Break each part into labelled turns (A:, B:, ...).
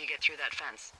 A: you get through that fence.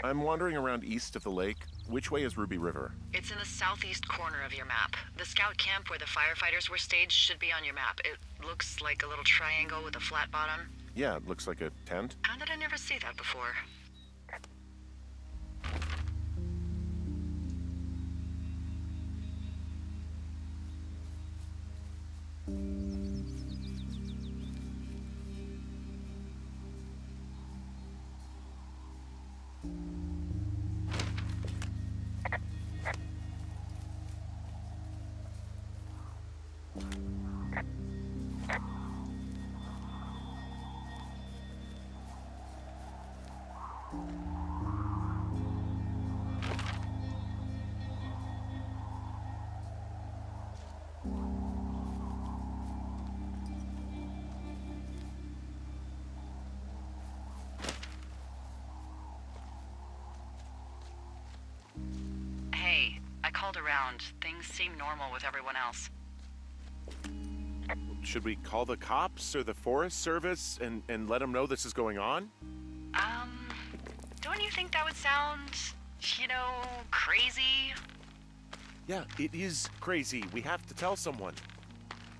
B: I'm wandering around east of the lake. Which way is Ruby River?
A: It's in the southeast corner of your map. The scout camp where the firefighters were staged should be on your map. It looks like a little triangle with a flat bottom.
B: Yeah, it looks like a tent.
A: How did I never see that before? Hey, I called around. Things seem normal with everyone else.
B: Should we call the cops or the Forest Service and let them know this is going on?
A: Don't you think that would sound, crazy?
B: Yeah, it is crazy. We have to tell someone.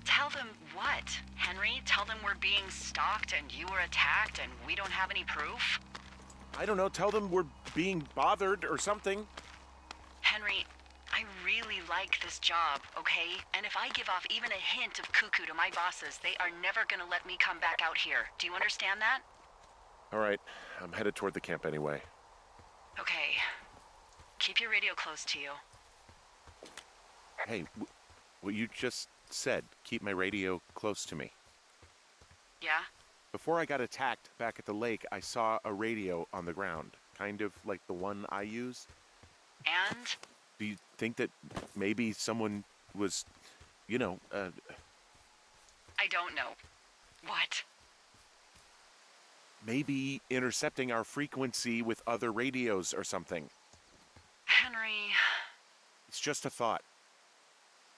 A: Tell them what, Henry? Tell them we're being stalked and you were attacked and we don't have any proof?
B: I don't know, tell them we're being bothered or something.
A: Henry, I really like this job, okay? And if I give off even a hint of cuckoo to my bosses, they are never gonna let me come back out here. Do you understand that?
B: All right, I'm headed toward the camp anyway.
A: Okay. Keep your radio close to you.
B: Hey, what you just said, keep my radio close to me.
A: Yeah?
B: Before I got attacked back at the lake, I saw a radio on the ground, kind of like the one I use.
A: And?
B: Do you think that maybe someone was,
A: I don't know. What?
B: maybe intercepting our frequency with other radios or something?
A: Henry...
B: It's just a thought.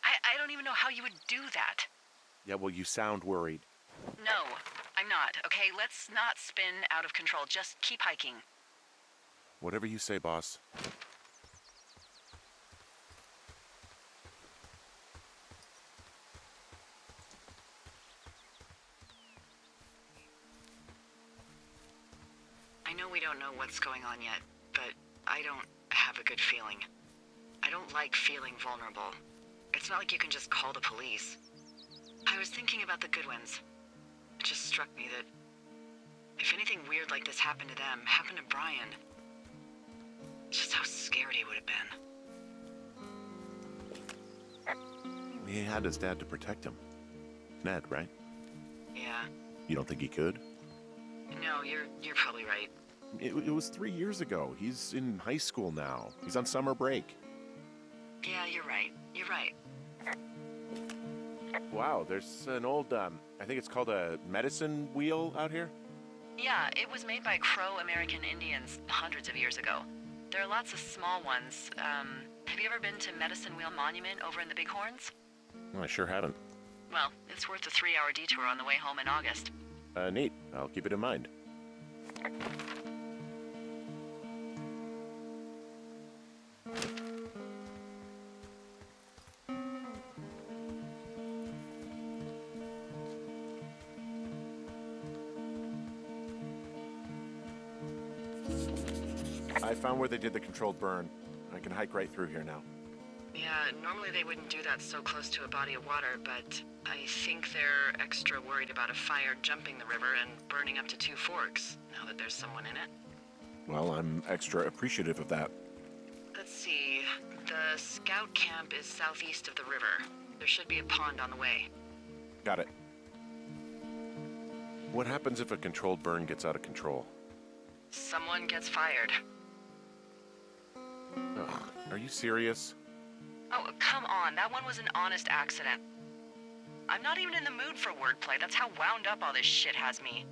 A: I don't even know how you would do that.
B: Yeah, well, you sound worried.
A: No, I'm not. Okay, let's not spin out of control. Just keep hiking.
B: Whatever you say, boss.
A: I know we don't know what's going on yet, but I don't have a good feeling. I don't like feeling vulnerable. It's not like you can just call the police. I was thinking about the Goodwins. It just struck me that if anything weird like this happened to them, happened to Brian, just how scared he would have been.
B: He had his dad to protect him. Ned, right?
A: Yeah.
B: You don't think he could?
A: No, you're probably right.
B: It was 3 years ago. He's in high school now. He's on summer break.
A: Yeah, you're right. You're right.
B: Wow, there's an old, I think it's called a medicine wheel out here.
A: Yeah, it was made by Crow American Indians hundreds of years ago. There are lots of small ones. Have you ever been to Medicine Wheel Monument over in the Bighorns?
B: I sure haven't.
A: Well, it's worth a 3-hour detour on the way home in August.
B: Neat. I'll keep it in mind. I found where they did the controlled burn. I can hike right through here now.
A: Yeah, normally they wouldn't do that so close to a body of water, but I think they're extra worried about a fire jumping the river and burning up to 2 forks, now that there's someone in it.
B: Well, I'm extra appreciative of that.
A: Let's see. The scout camp is southeast of the river. There should be a pond on the way.
B: Got it. What happens if a controlled burn gets out of control?
A: Someone gets fired.
B: Ugh, are you serious?
A: Oh, come on. That one was an honest accident. I'm not even in the mood for wordplay. That's how wound up all this shit has me.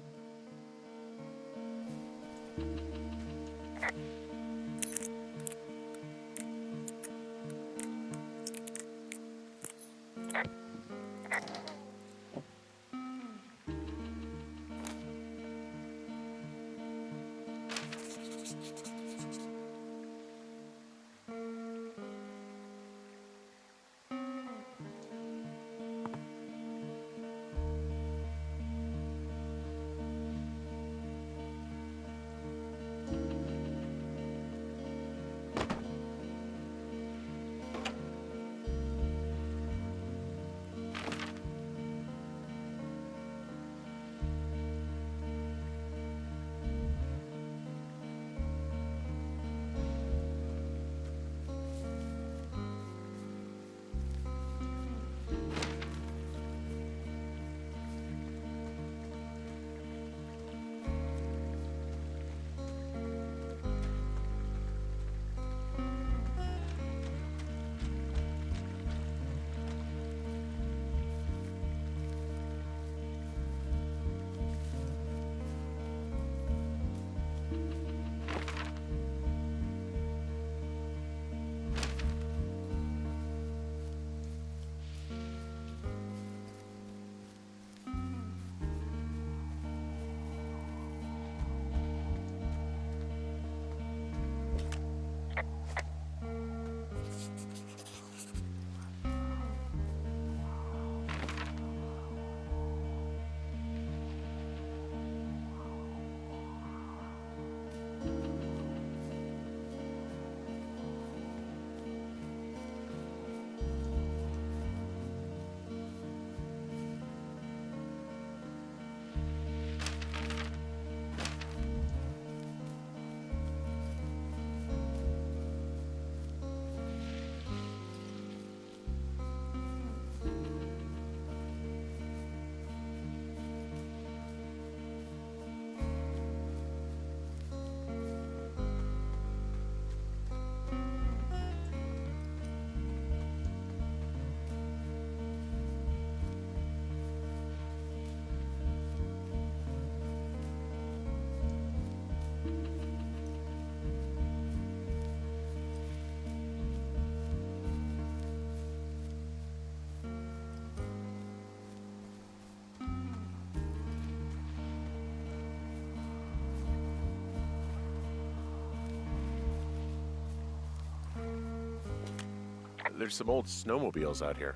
B: There's some old snowmobiles out here.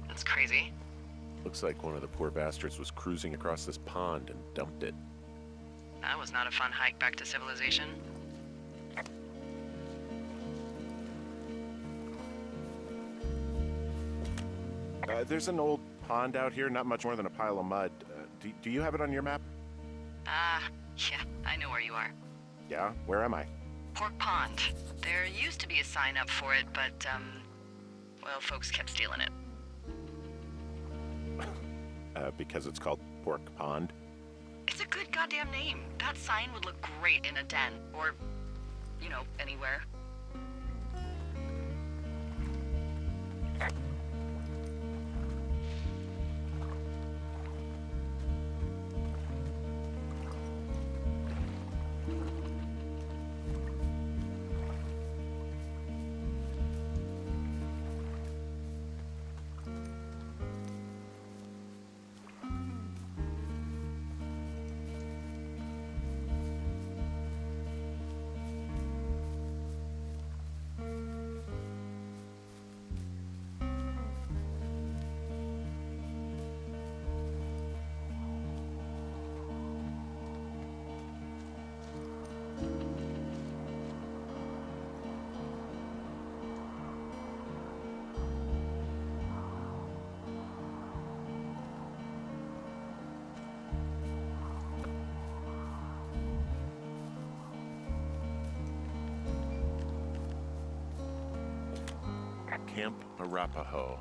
A: That's crazy.
B: Looks like one of the poor bastards was cruising across this pond and dumped it.
A: That was not a fun hike back to civilization.
B: There's an old pond out here, not much more than a pile of mud. Do you have it on your map?
A: Yeah, I know where you are.
B: Yeah? Where am I?
A: Pork Pond. There used to be a sign up for it, but, well, folks kept stealing it.
B: Because it's called Pork Pond?
A: It's a good good goddamn name. That sign would look great in a den, or, you know, anywhere.
B: Camp Arapaho.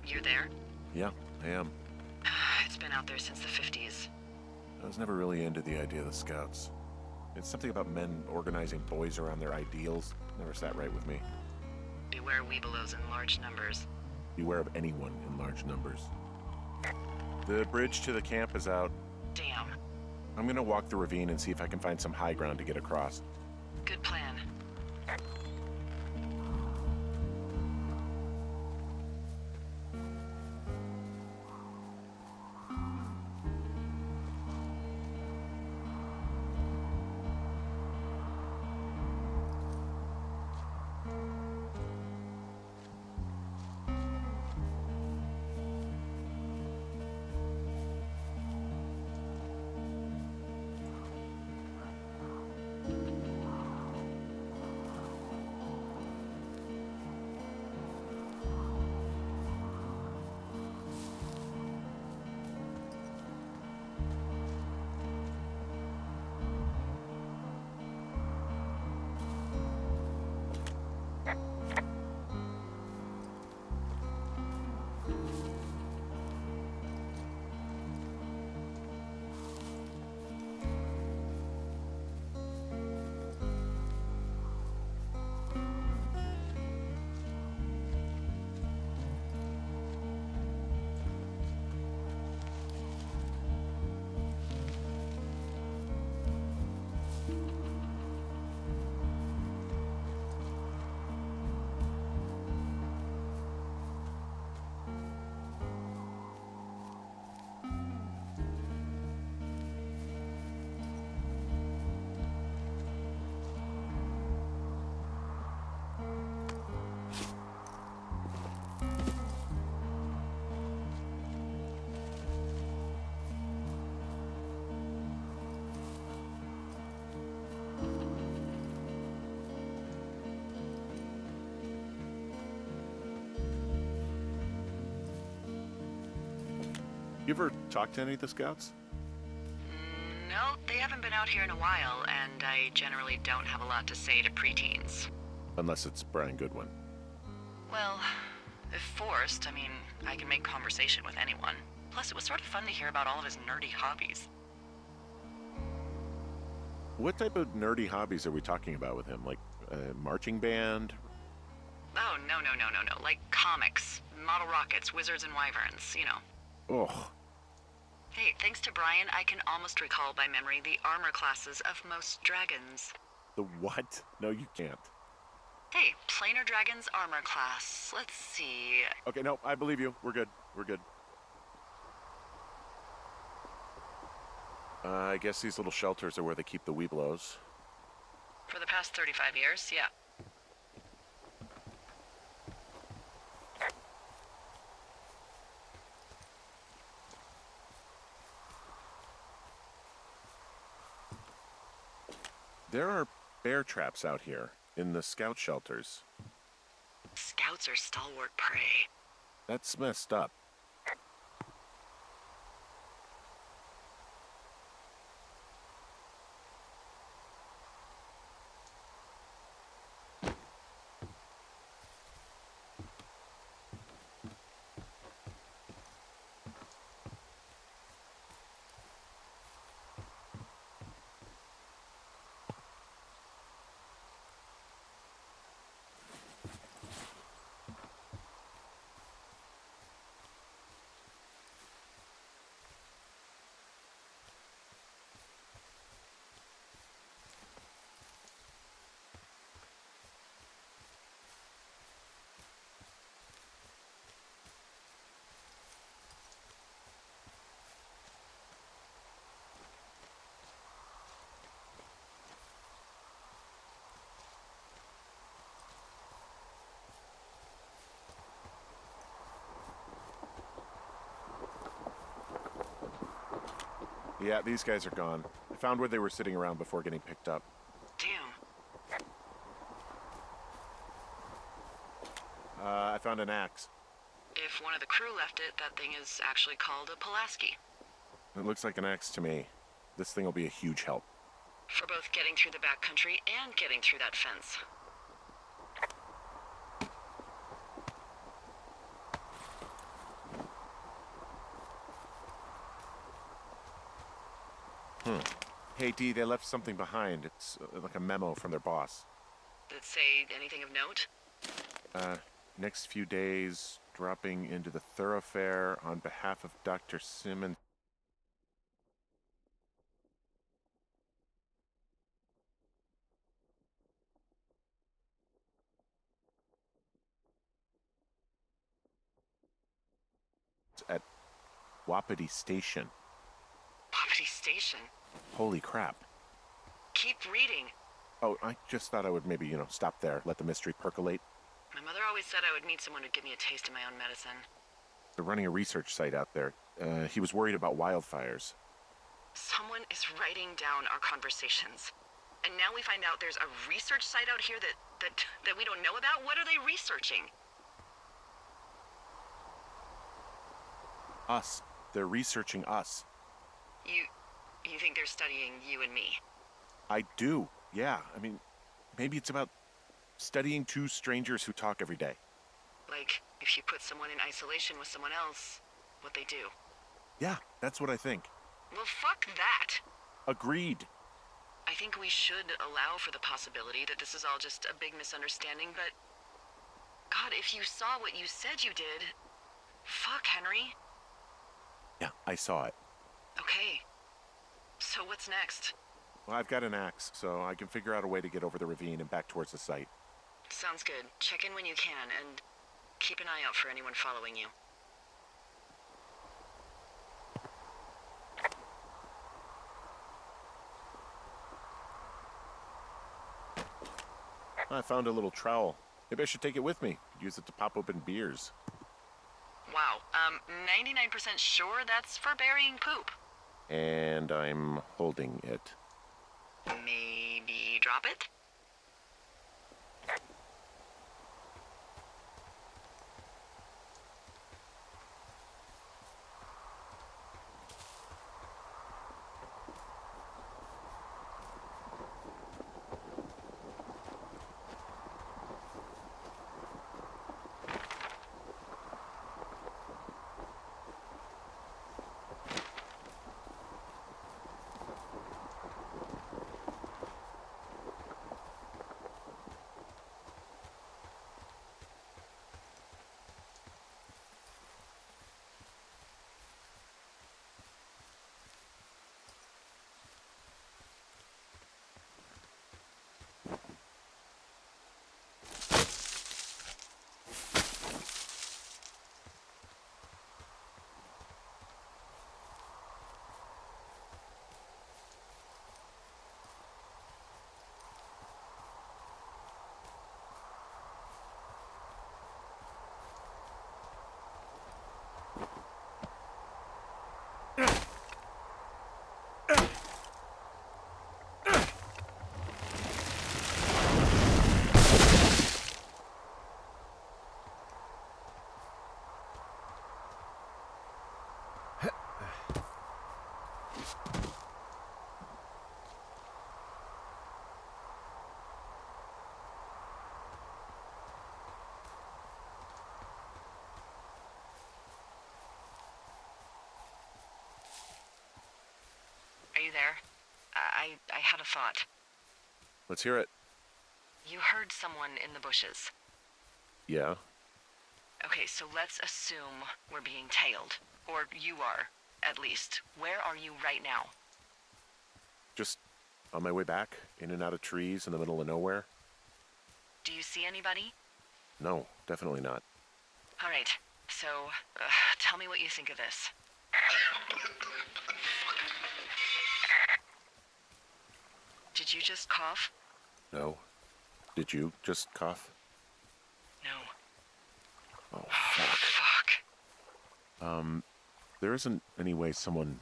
A: You're there?
B: Yeah, I am.
A: It's been out there since the 50s.
B: I was never really into the idea of the Scouts. It's something about men organizing boys around their ideals. Never sat right with me.
A: Beware weebelows in large numbers.
B: Beware of anyone in large numbers. The bridge to the camp is out.
A: Damn.
B: I'm gonna walk the ravine and see if I can find some high ground to get across.
A: Good plan.
B: You ever talk to any of the Scouts?
A: No, they haven't been out here in a while, and I generally don't have a lot to say to preteens.
B: Unless it's Brian Goodwin.
A: Well, if forced, I mean, I can make conversation with anyone. Plus, it was sort of fun to hear about all of his nerdy hobbies.
B: What type of nerdy hobbies are we talking about with him? Like a marching band?
A: Oh, no. Like comics, model rockets, wizards and wyverns, you know.
B: Ugh.
A: Hey, thanks to Brian, I can almost recall by memory the armor classes of most dragons.
B: The what? No, you can't.
A: Hey, planar dragons armor class. Let's see.
B: Okay, no, I believe you. We're good. We're good. I guess these little shelters are where they keep the weeblos.
A: For the past 35 years, yeah.
B: There are bear traps out here in the scout shelters.
A: Scouts are stalwart prey.
B: That's messed up. Yeah, these guys are gone. I found where they were sitting around before getting picked up.
A: Damn.
B: I found an axe.
A: If one of the crew left it, that thing is actually called a Pulaski.
B: It looks like an axe to me. This thing will be a huge help.
A: For both getting through the backcountry and getting through that fence.
B: Hey, Dee, they left something behind. It's like a memo from their boss.
A: Did it say anything of note?
B: Next few days, dropping into the thoroughfare on behalf of Dr. Simmons. At Wapiti Station.
A: Wapiti Station?
B: Holy crap.
A: Keep reading.
B: Oh, I just thought I would maybe, stop there, let the mystery percolate.
A: My mother always said I would meet someone who'd give me a taste of my own medicine.
B: They're running a research site out there. He was worried about wildfires.
A: Someone is writing down our conversations. And now we find out there's a research site out here that we don't know about? What are they researching?
B: Us. They're researching us.
A: You think they're studying you and me?
B: I do, yeah. I mean, maybe it's about studying two strangers who talk every day.
A: Like, if you put someone in isolation with someone else, what they do.
B: Yeah, that's what I think.
A: Well, fuck that.
B: Agreed.
A: I think we should allow for the possibility that this is all just a big misunderstanding, but... God, if you saw what you said you did... Fuck, Henry.
B: Yeah, I saw it.
A: Okay. So what's next?
B: Well, I've got an axe, so I can figure out a way to get over the ravine and back towards the site.
A: Sounds good. Check in when you can, and keep an eye out for anyone following you.
B: I found a little trowel. Maybe I should take it with me. Use it to pop open beers.
A: Wow, 99% sure that's for burying poop.
B: And I'm holding it.
A: Maybe drop it? Are you there? I had a thought.
B: Let's hear it.
A: You heard someone in the bushes.
B: Yeah?
A: Okay, so let's assume we're being tailed. Or you are, at least. Where are you right now?
B: Just on my way back, in and out of trees in the middle of nowhere.
A: Do you see anybody?
B: No, definitely not.
A: All right, so tell me what you think of this. Did you just cough?
B: No. Did you just cough?
A: No.
B: Oh,
A: Oh,
B: fuck.
A: fuck.
B: There isn't any way someone,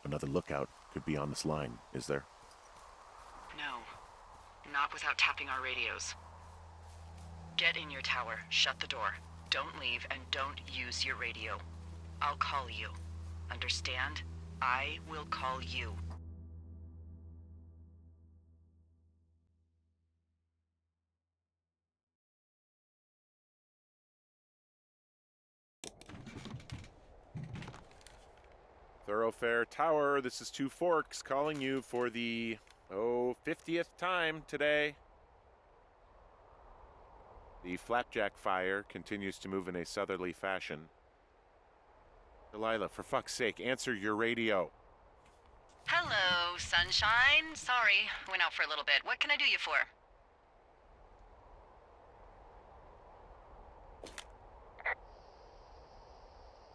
B: Another lookout could be on this line, is there?
A: No. Not without tapping our radios. Get in your tower, shut the door. Don't leave, and don't use your radio. I'll call you. Understand? I will call you.
B: Thoroughfare Tower, this is Two Forks calling you for the, 50th time today. The flapjack fire continues to move in a southerly fashion. Delilah, for fuck's sake, answer your radio.
A: Hello, sunshine. Sorry, went out for a little bit. What can I do you for?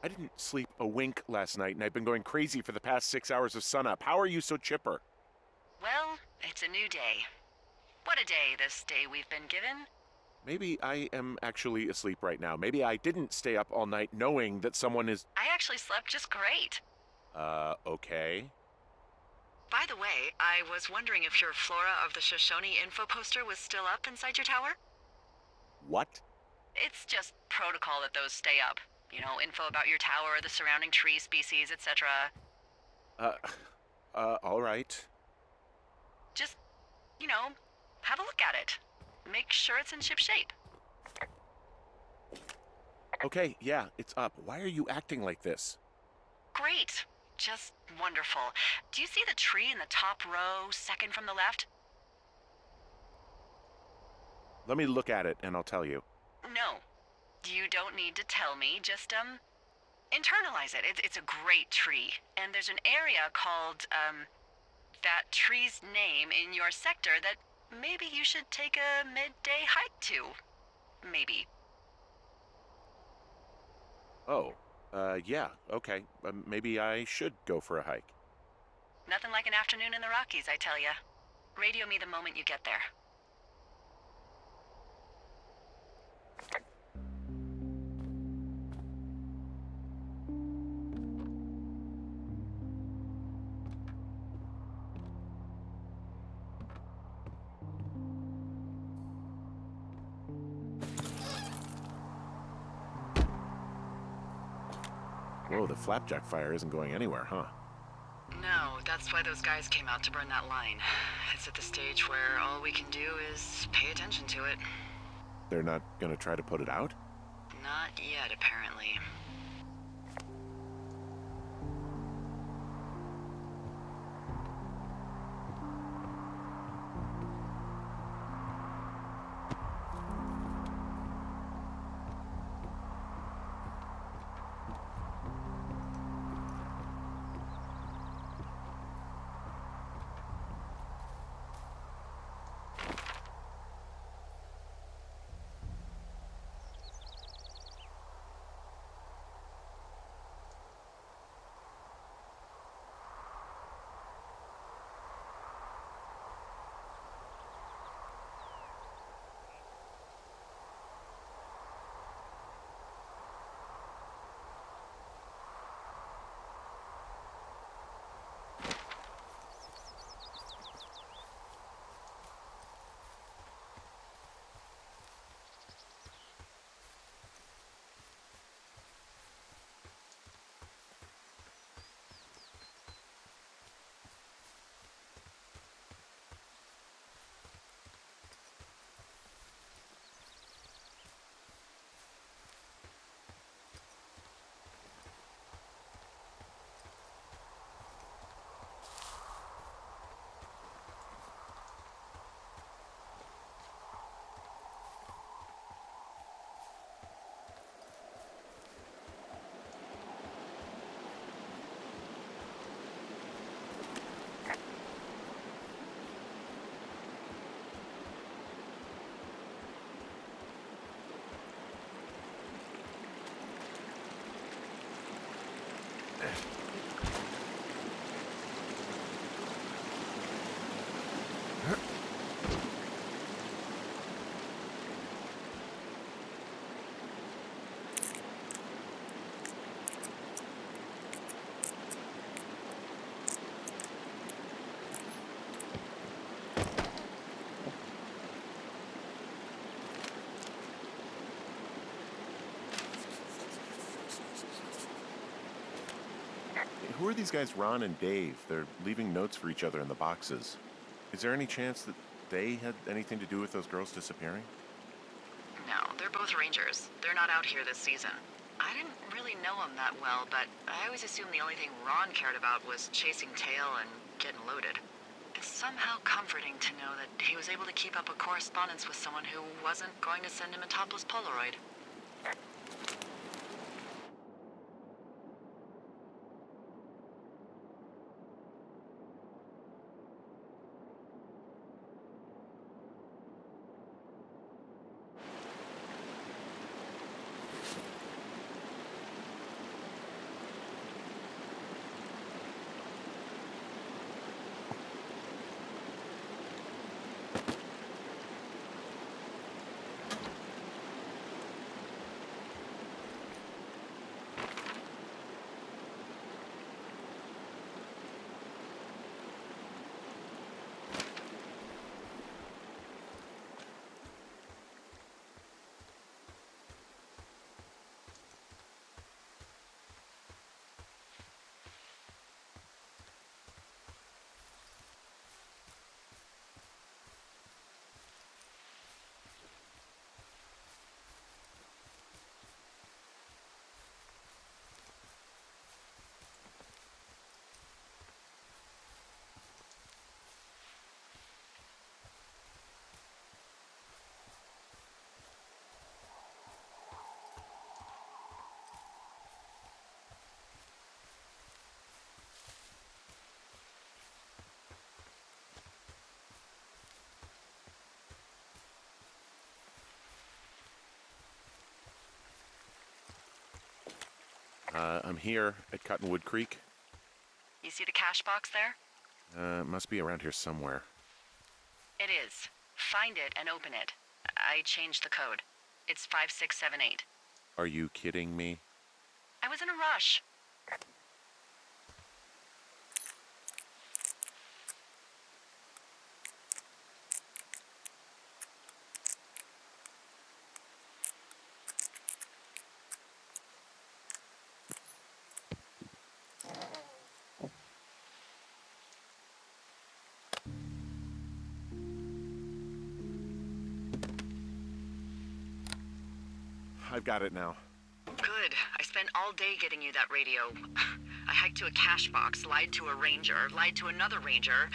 B: I didn't sleep a wink last night, and I've been going crazy for the past 6 hours of sunup. How are you so chipper?
A: Well, it's a new day. What a day, this day we've been given.
B: Maybe I am actually asleep right now. Maybe I didn't stay up all night knowing that someone is...
A: I actually slept just great.
B: Okay.
A: By the way, I was wondering if your Flora of the Shoshone info poster was still up inside your tower?
B: What?
A: It's just protocol that those stay up. You know, info about your tower, the surrounding tree species, etc.
B: All right.
A: Just, you know, have a look at it. Make sure it's in ship shape.
B: Okay, yeah, it's up. Why are you acting like this?
A: Great. Just wonderful. Do you see the tree in the top row, second from the left?
B: Let me look at it, and I'll tell you.
A: No. You don't need to tell me. Just, internalize it. It's a great tree. And there's an area called, that tree's name in your sector that maybe you should take a midday hike to. Maybe.
B: Oh, yeah, okay. Maybe I should go for a hike.
A: Nothing like an afternoon in the Rockies, I tell ya. Radio me the moment you get there.
B: Whoa, the flapjack fire isn't going anywhere, huh?
A: No, that's why those guys came out to burn that line. It's at the stage where all we can do is pay attention to it.
B: They're not gonna try to put it out?
A: Not yet, apparently.
B: Who are these guys, Ron and Dave? They're leaving notes for each other in the boxes. Is there any chance that they had anything to do with those girls disappearing?
A: No, they're both rangers. They're not out here this season. I didn't really know them that well, but I always assumed the only thing Ron cared about was chasing tail and getting loaded. It's somehow comforting to know that he was able to keep up a correspondence with someone who wasn't going to send him a topless Polaroid.
B: I'm here at Cottonwood Creek.
A: You see the cash box there?
B: It must be around here somewhere.
A: It is. Find it and open it. I changed the code. It's 5678.
B: Are you kidding me?
A: I was in a rush.
B: I've got it now.
A: Good. I spent all day getting you that radio. I hiked to a cash box, lied to a ranger, lied to another ranger,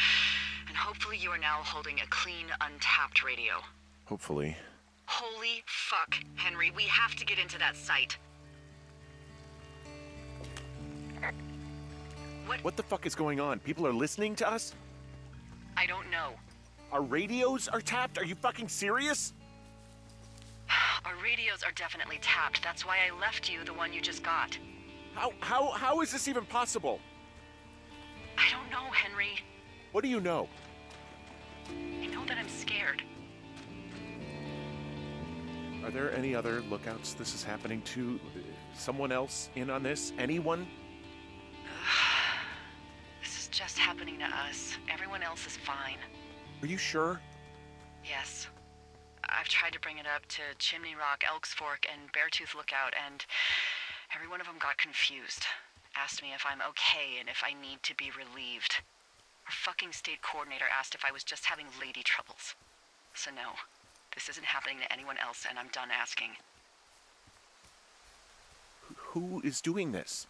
A: and hopefully you are now holding a clean, untapped radio.
B: Hopefully.
A: Holy fuck, Henry. We have to get into that site.
B: What the fuck is going on? People are listening to us?
A: I don't know.
B: Our radios are tapped? Are you fucking serious?
A: Our radios are definitely tapped. That's why I left you the one you just got.
B: How is this even possible?
A: I don't know, Henry.
B: What do you know?
A: I know that I'm scared.
B: Are there any other lookouts this is happening to? Someone else in on this? Anyone?
A: This is just happening to us. Everyone else is fine.
B: Are you sure?
A: Yes. I've tried to bring it up to Chimney Rock, Elks Fork, and Beartooth Lookout, and every one of them got confused. Asked me if I'm okay and if I need to be relieved. Our fucking state coordinator asked if I was just having lady troubles. So no, this isn't happening to anyone else, and I'm done asking.
B: Who is doing this?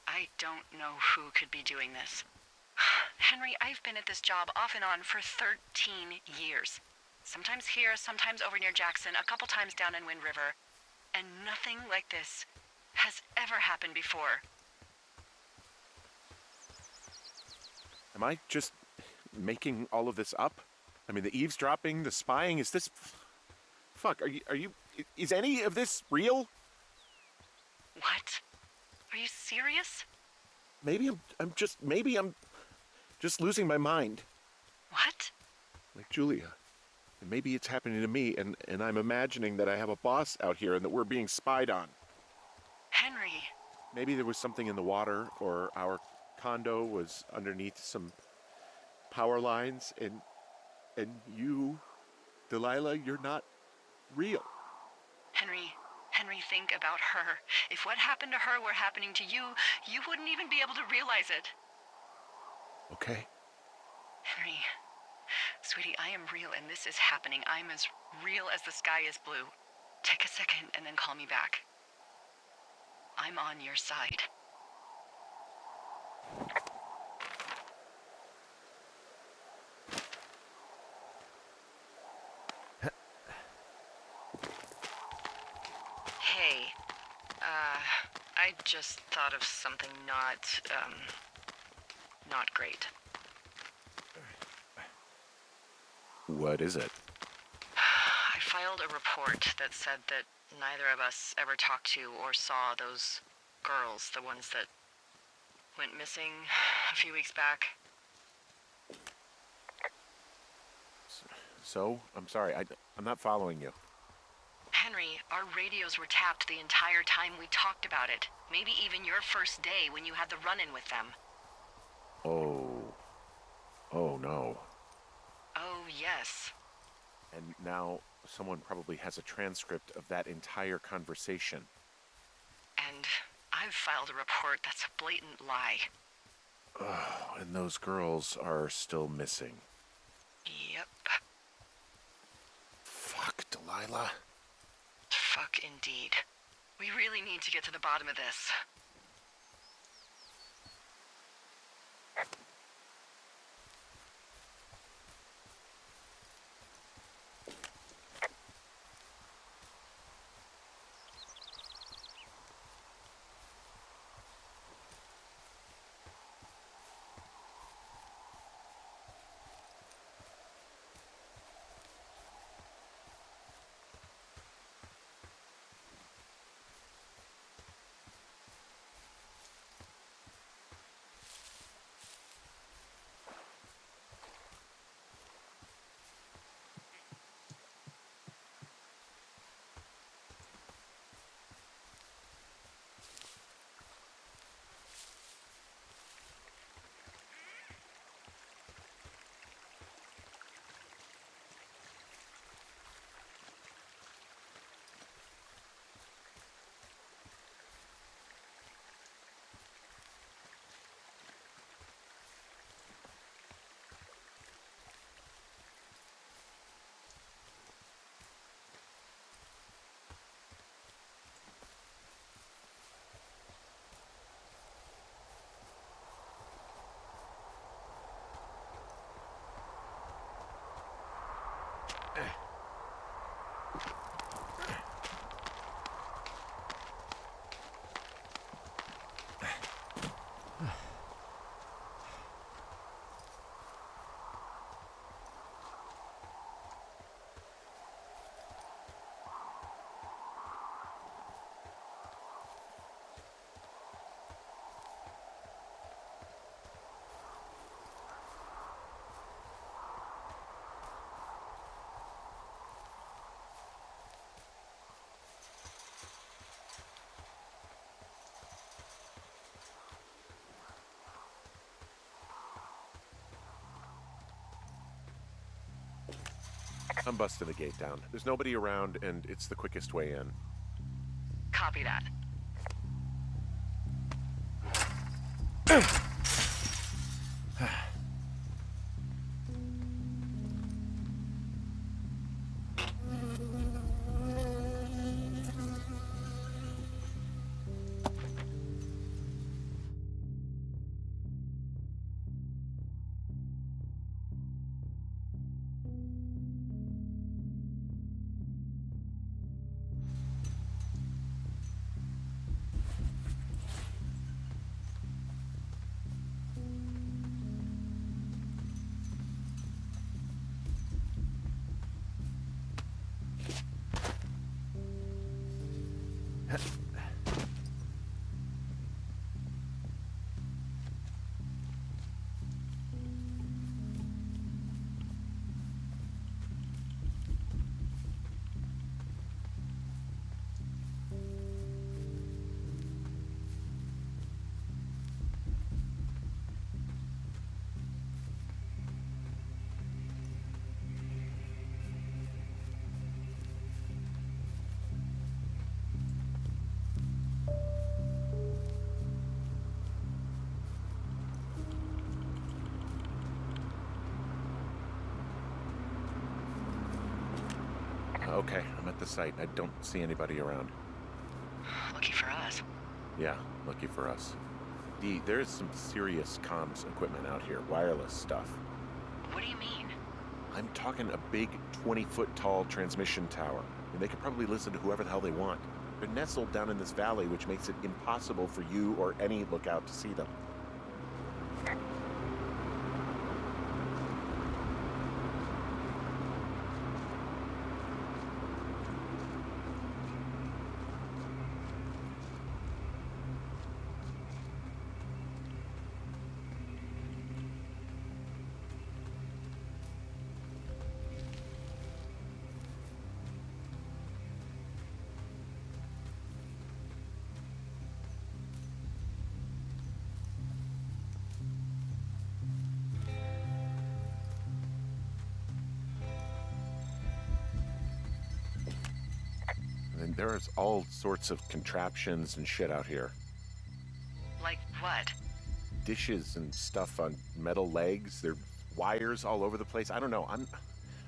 A: I don't know who could be doing this. Henry, I've been at this job off and on for 13 years. Sometimes here, sometimes over near Jackson, a couple times down in Wind River. And nothing like this has ever happened before.
B: Am I just making all of this up? I mean, the eavesdropping, the spying, is this... Fuck, is any of this real?
A: What? Are you serious?
B: Maybe I'm just losing my mind.
A: What?
B: Like Julia. And maybe it's happening to me, and I'm imagining that I have a boss out here and that we're being spied on.
A: Henry.
B: Maybe there was something in the water, or our condo was underneath some power lines, and you, Delilah, you're not real.
A: Henry, Henry, think about her. If what happened to her were happening to you, you wouldn't even be able to realize it.
B: Okay.
A: Henry, sweetie, I am real and this is happening. I'm as real as the sky is blue. Take a second and then call me back. I'm on your side. Hey, I just thought of something not great.
B: What is it?
A: I filed a report that said that neither of us ever talked to or saw those girls, the ones that went missing a few weeks back.
B: So? I'm sorry, I'm not following you.
A: Henry, our radios were tapped the entire time we talked about it. Maybe even your first day when you had the run-in with them.
B: Oh no.
A: Oh, yes.
B: And now someone probably has a transcript of that entire conversation.
A: And I've filed a report that's a blatant lie.
B: Oh, and those girls are still missing.
A: Yep.
B: Fuck, Delilah.
A: Fuck indeed. We really need to get to the bottom of this.
B: I'm busting the gate down. There's nobody around, and it's the quickest way in.
A: Copy that.
B: Okay, I'm at the site. I don't see anybody around.
A: Lucky for us.
B: Yeah, lucky for us. Dee, there is some serious comms equipment out here, wireless stuff.
A: What do you mean?
B: I'm talking a big 20-foot tall transmission tower, and they could probably listen to whoever the hell they want. They're nestled down in this valley, which makes it impossible for you or any lookout to see them. And there's all sorts of contraptions and shit out here.
A: Like what?
B: Dishes and stuff on metal legs. There are wires all over the place. I don't know. I'm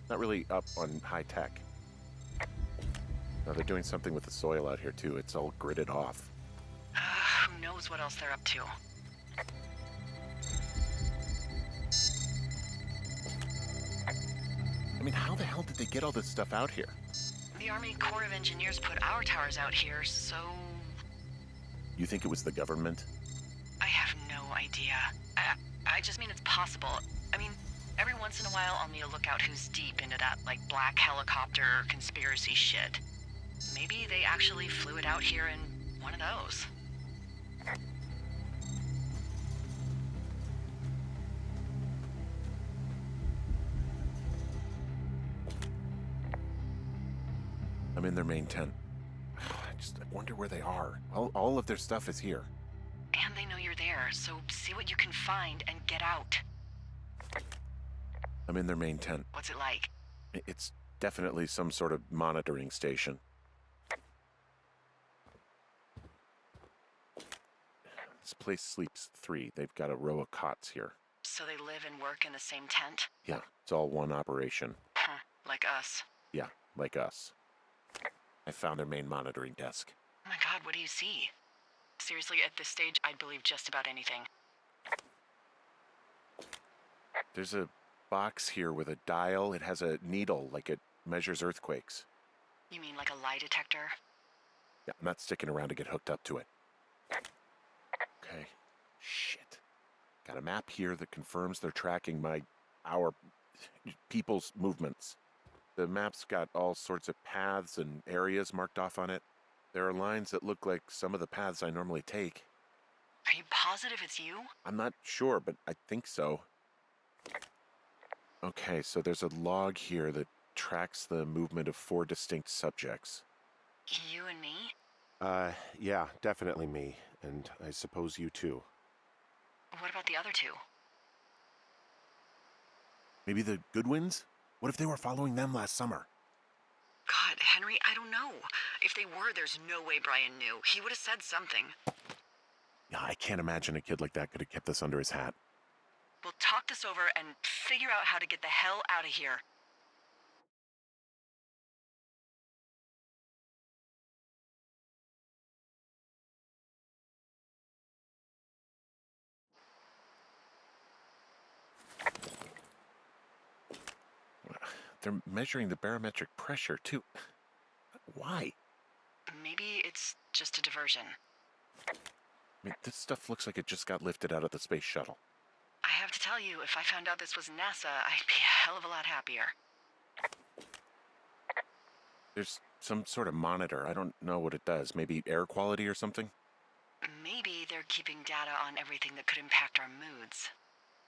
B: not really up on high tech. Now they're doing something with the soil out here too. It's all gridded off.
A: Who knows what else they're up to?
B: I mean, how the hell did they get all this stuff out here?
A: The Army Corps of Engineers put our towers out here, so...
B: You think it was the government?
A: I have no idea. I just mean it's possible. I mean, every once in a while I'll need a lookout who's deep into that, like, black helicopter conspiracy shit. Maybe they actually flew it out here in one of those.
B: I'm in their main tent. I wonder where they are. All of their stuff is here.
A: And they know you're there, so see what you can find and get out.
B: I'm in their main tent.
A: What's it like?
B: It's definitely some sort of monitoring station. This place sleeps 3. They've got a row of cots here.
A: So they live and work in the same tent?
B: Yeah, it's all one operation.
A: Huh, like us.
B: Yeah, like us. I found their main monitoring desk.
A: Oh my god, what do you see? Seriously, at this stage, I'd believe just about anything.
B: There's a box here with a dial. It has a needle, like it measures earthquakes.
A: You mean like a lie detector?
B: Yeah, I'm not sticking around to get hooked up to it. Okay. Shit. Got a map here that confirms they're tracking our people's movements. The map's got all sorts of paths and areas marked off on it. There are lines that look like some of the paths I normally take.
A: Are you positive it's you?
B: I'm not sure, but I think so. Okay, so there's a log here that tracks the movement of 4 distinct subjects.
A: You and me?
C: Yeah, definitely me, and I suppose you too.
A: What about the other 2?
B: Maybe the Goodwins? What if they were following them last summer?
A: God, Henry, I don't know. If they were, there's no way Brian knew. He would have said something.
B: Yeah, I can't imagine a kid like that could have kept this under his hat.
A: We'll talk this over and figure out how to get the hell out of here.
B: They're measuring the barometric pressure, too. Why?
A: Maybe it's just a diversion.
B: I mean, this stuff looks like it just got lifted out of the space shuttle.
A: I have to tell you, if I found out this was NASA, I'd be a hell of a lot happier.
B: There's some sort of monitor. I don't know what it does. Maybe air quality or something?
A: Maybe they're keeping data on everything that could impact our moods.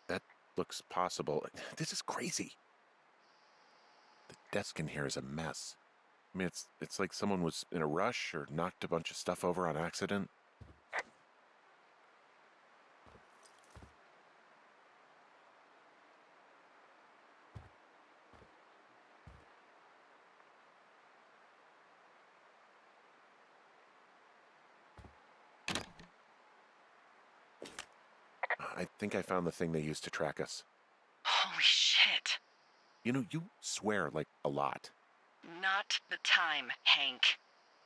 B: That looks possible. This is crazy. The desk in here is a mess. I mean, it's like someone was in a rush or knocked a bunch of stuff over on accident. I think I found the thing they used to track us.
A: Holy shit.
B: You know, you swear like a lot.
A: Not the time, Hank.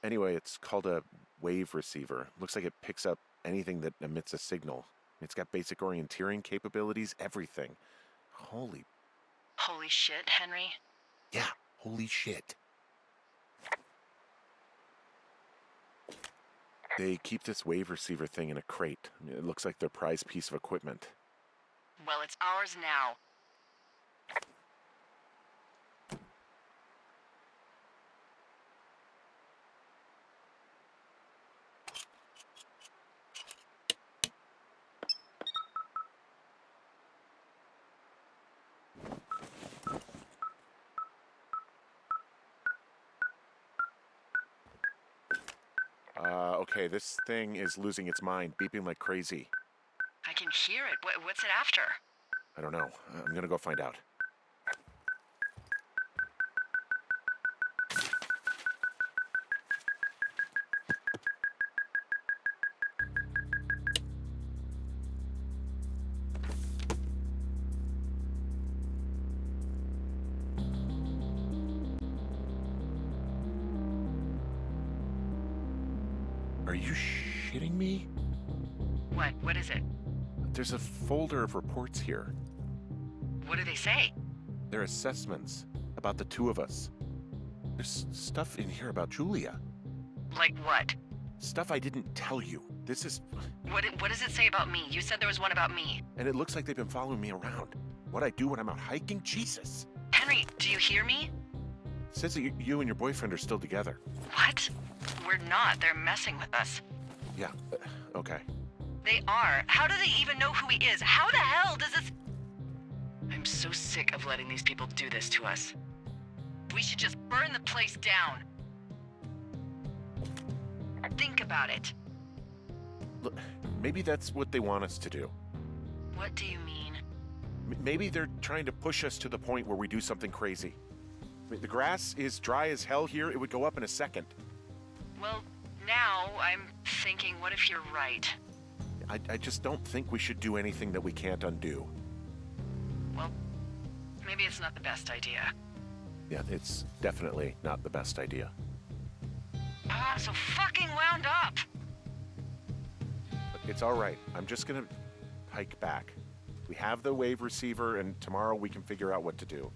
B: Anyway, it's called a wave receiver. Looks like it picks up anything that emits a signal. It's got basic orienteering capabilities, everything. Holy
A: Shit, Henry.
B: Yeah, holy shit. They keep this wave receiver thing in a crate. I mean, it looks like their prized piece of equipment.
A: Well, it's ours now.
B: Okay, this thing is losing its mind, beeping like crazy.
A: I can hear it. What's it after?
B: I don't know. I'm gonna go find out. Are you shitting me?
A: What is it?
B: There's a folder of reports here.
A: What do they say?
B: They're assessments about the two of us. There's stuff in here about Julia.
A: Like what?
B: Stuff I didn't tell you. This is...
A: What does it say about me? You said there was one about me.
B: And it looks like they've been following me around. What I do when I'm out hiking? Jesus.
A: Henry, do you hear me?
B: It says that you and your boyfriend are still together.
A: What? We're not. They're messing with us.
B: Yeah, okay.
A: They are. How do they even know who he is? How the hell does this... I'm so sick of letting these people do this to us. We should just burn the place down. Think about it.
B: Look, maybe that's what they want us to do.
A: What do you mean?
B: Maybe they're trying to push us to the point where we do something crazy. I mean, the grass is dry as hell here. It would go up in a second.
A: Well, now I'm thinking, what if you're right?
B: I just don't think we should do anything that we can't undo.
A: Well, maybe it's not the best idea.
B: Yeah, it's definitely not the best idea.
A: I'm so fucking wound up!
B: But it's all right. I'm just gonna hike back. We have the wave receiver, and tomorrow we can figure out what to do.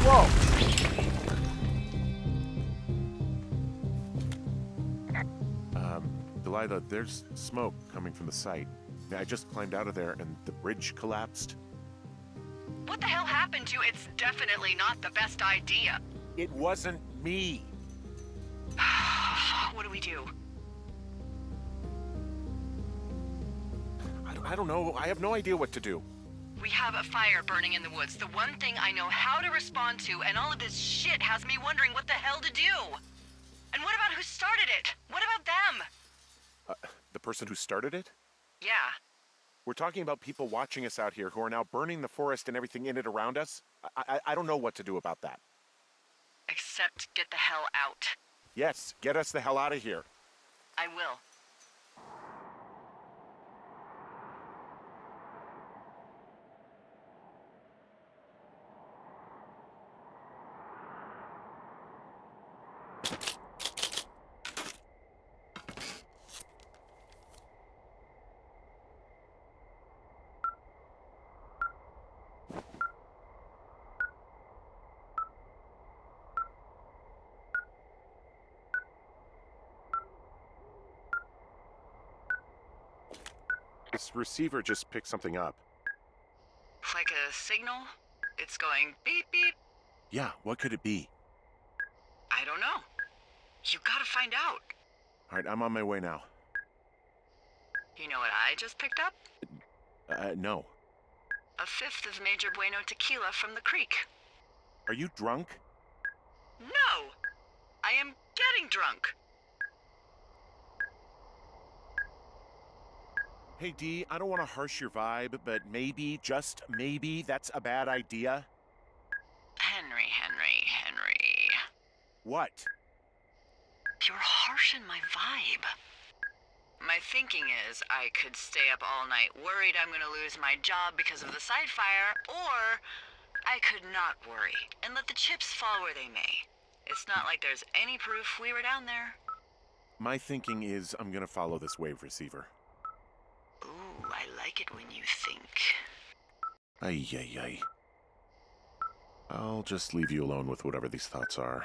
B: Whoa! Delilah, there's smoke coming from the site. I just climbed out of there and the bridge collapsed.
A: What the hell happened to you? It's definitely not the best idea.
B: It wasn't me.
A: What do we do?
B: I don't know. I have no idea what to do.
A: We have a fire burning in the woods. The one thing I know how to respond to, and all of this shit has me wondering what the hell to do. And what about who started it? What about them?
B: The person who started it?
A: Yeah.
B: We're talking about people watching us out here who are now burning the forest and everything in it around us. I don't know what to do about that.
A: Except get the hell out.
B: Yes, get us the hell out of here.
A: I will.
C: this receiver just picked something up.
A: Like a signal? It's going beep beep?
B: Yeah, what could it be?
A: I don't know. You gotta find out.
B: All right, I'm on my way now.
A: You know what I just picked up?
B: No.
A: A fifth of Major Bueno tequila from the creek.
B: Are you drunk?
A: No! I am getting drunk.
B: Hey, Dee, I don't want to harsh your vibe, but maybe, just maybe, that's a bad idea.
A: Henry.
B: What?
A: You're harshing my vibe. My thinking is I could stay up all night worried I'm gonna lose my job because of the side fire, or I could not worry and let the chips fall where they may. It's not like there's any proof we were down there.
B: My thinking is I'm gonna follow this wave receiver.
A: Ooh, I like it when you think.
B: Ay. I'll just leave you alone with whatever these thoughts are.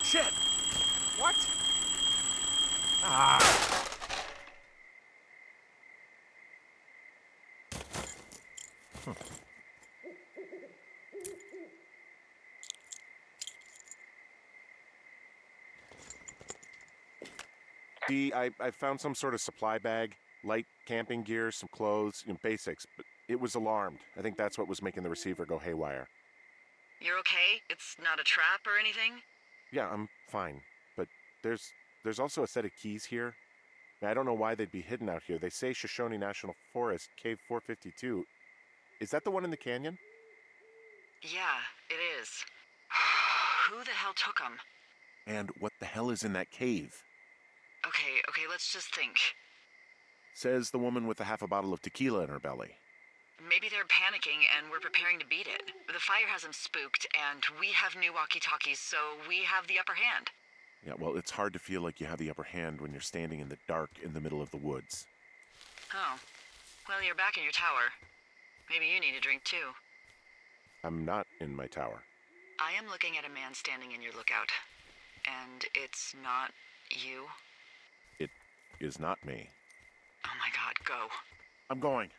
B: Shit! What? Ah!
C: Dee, I found some sort of supply bag, light camping gear, some clothes, basics, but it was alarmed. I think that's what was making the receiver go haywire.
A: You're okay? It's not a trap or anything?
C: Yeah, I'm fine, but there's also a set of keys here. I don't know why they'd be hidden out here. They say Shoshone National Forest, Cave 452. Is that the one in the canyon?
A: Yeah, it is. Who the hell took them?
B: And what the hell is in that cave?
A: Okay, let's just think.
B: Says the woman with a half a bottle of tequila in her belly.
A: Maybe they're panicking and we're preparing to beat it. The fire has them spooked, and we have new walkie-talkies, so we have the upper hand.
B: Yeah, well, it's hard to feel like you have the upper hand when you're standing in the dark in the middle of the woods.
A: Oh. Well, you're back in your tower. Maybe you need a drink, too.
C: I'm not in my tower.
A: I am looking at a man standing in your lookout. And it's not you?
C: It is not me.
A: Oh my god, go.
B: I'm going.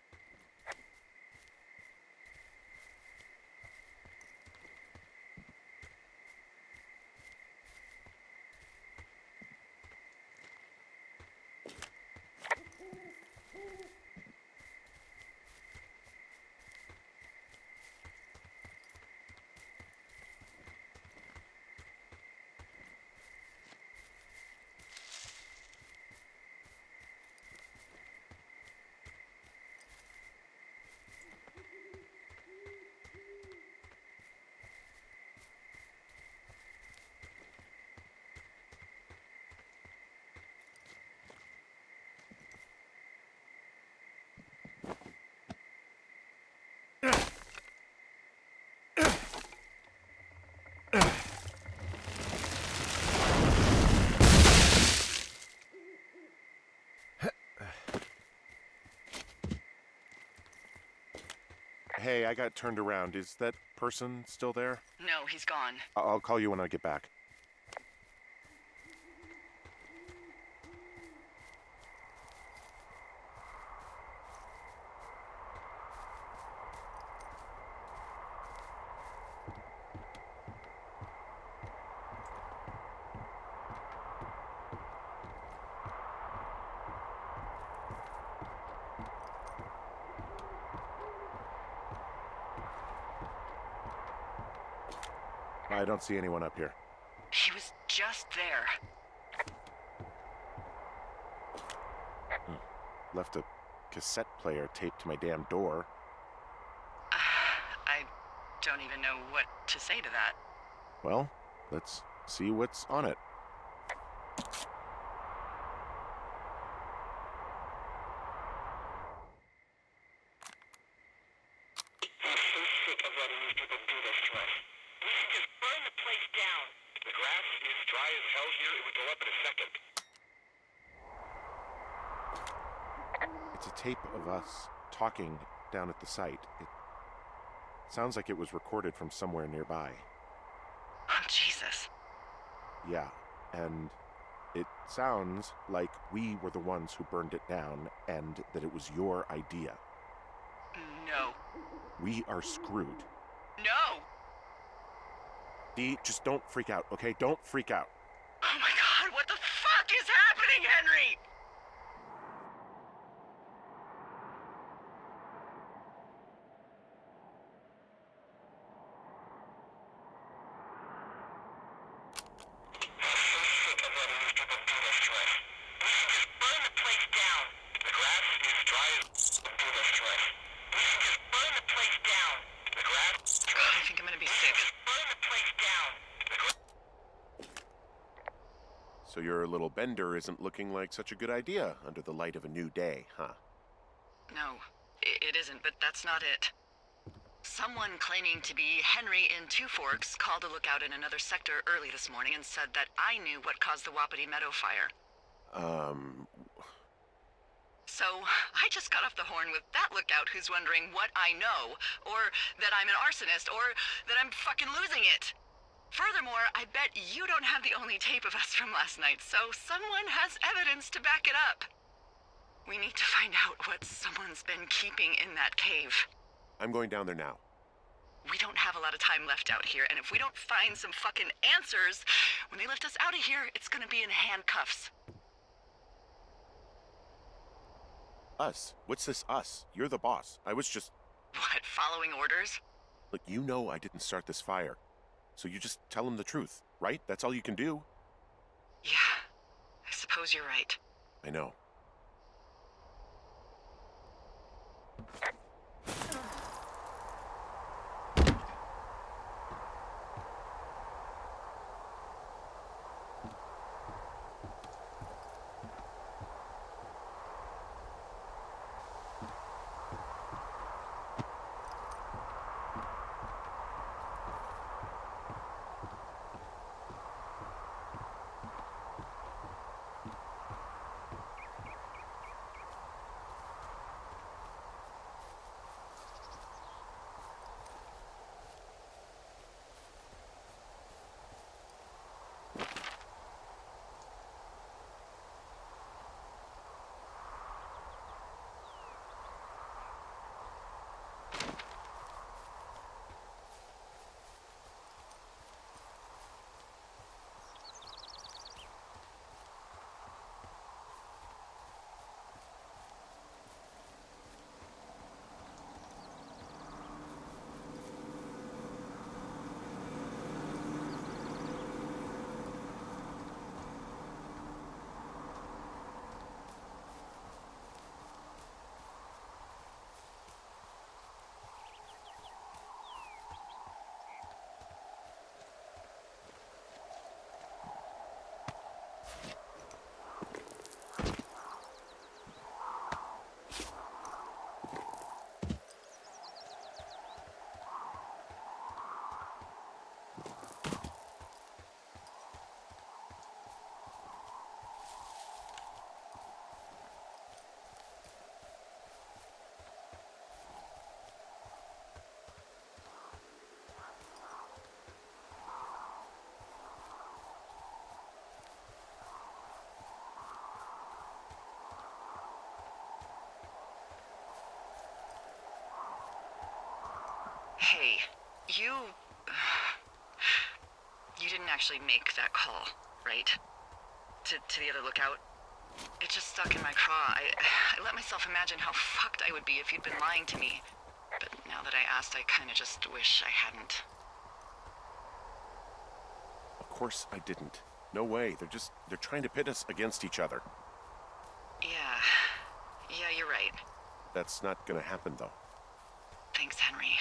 C: hey, I got turned around. Is that person still there?
A: No, he's gone.
C: I'll call you when I get back. I don't see anyone up here.
A: He was just there.
C: Left a cassette player taped to my damn door.
A: I don't even know what to say to that.
C: Well, let's see what's on it.
D: I'm so sick of letting these people do this to us. We should just burn the place down. The grass is dry as hell here. It would go up in a second.
C: It's a tape of us talking down at the site. It sounds like it was recorded from somewhere nearby.
A: Oh, Jesus.
C: Yeah, and it sounds like we were the ones who burned it down and that it was your idea.
A: No.
C: We are screwed.
A: No!
C: Dee, just don't freak out, okay? Don't freak out.
A: Oh my God, what the fuck is happening, Henry?
D: I'm so sick of letting these people do this to us. We should just burn the place down. The grass is dry as do this to us. We should just burn the place down. The grass is dry.
A: I think I'm gonna be sick.
D: Just burn the place down. The grass.
B: So your little bender isn't looking like such a good idea under the light of a new day, huh?
A: No, it isn't, but that's not it. Someone claiming to be Henry in Two Forks called a lookout in another sector early this morning and said that I knew what caused the Wapiti Meadow fire. So I just got off the horn with that lookout who's wondering what I know, or that I'm an arsonist, or that I'm fucking losing it. Furthermore, I bet you don't have the only tape of us from last night, so someone has evidence to back it up. We need to find out what someone's been keeping in that cave.
B: I'm going down there now.
A: We don't have a lot of time left out here, and if we don't find some fucking answers, when they lift us out of here, it's gonna be in handcuffs.
B: Us? What's this us? You're the boss. I was just...
A: What, following orders?
B: Look, you know I didn't start this fire. So you just tell him the truth, right? That's all you can do.
A: Yeah, I suppose you're right.
B: I know.
A: Hey, you didn't actually make that call, right? To the other lookout? It just stuck in my craw. I let myself imagine how fucked I would be if you'd been lying to me. But now that I asked, I kind of just wish I hadn't.
B: Of course I didn't. No way. They're trying to pit us against each other.
A: Yeah, you're right.
B: That's not gonna happen, though.
A: Thanks, Henry.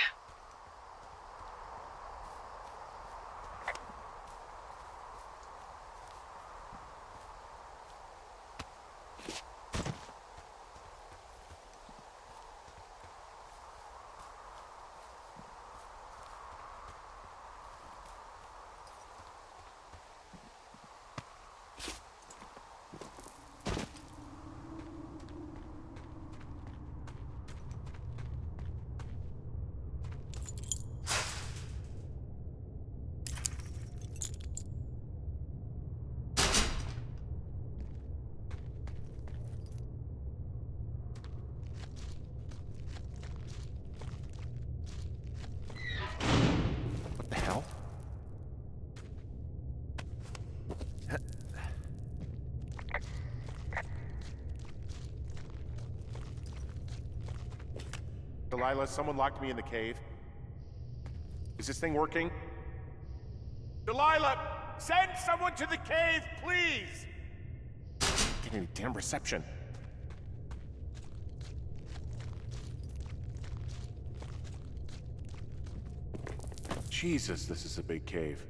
B: What the hell?
C: Delilah, someone locked me in the cave. Is this thing working? Delilah! Send someone to the cave, please! Get any damn reception. Jesus, this is a big cave.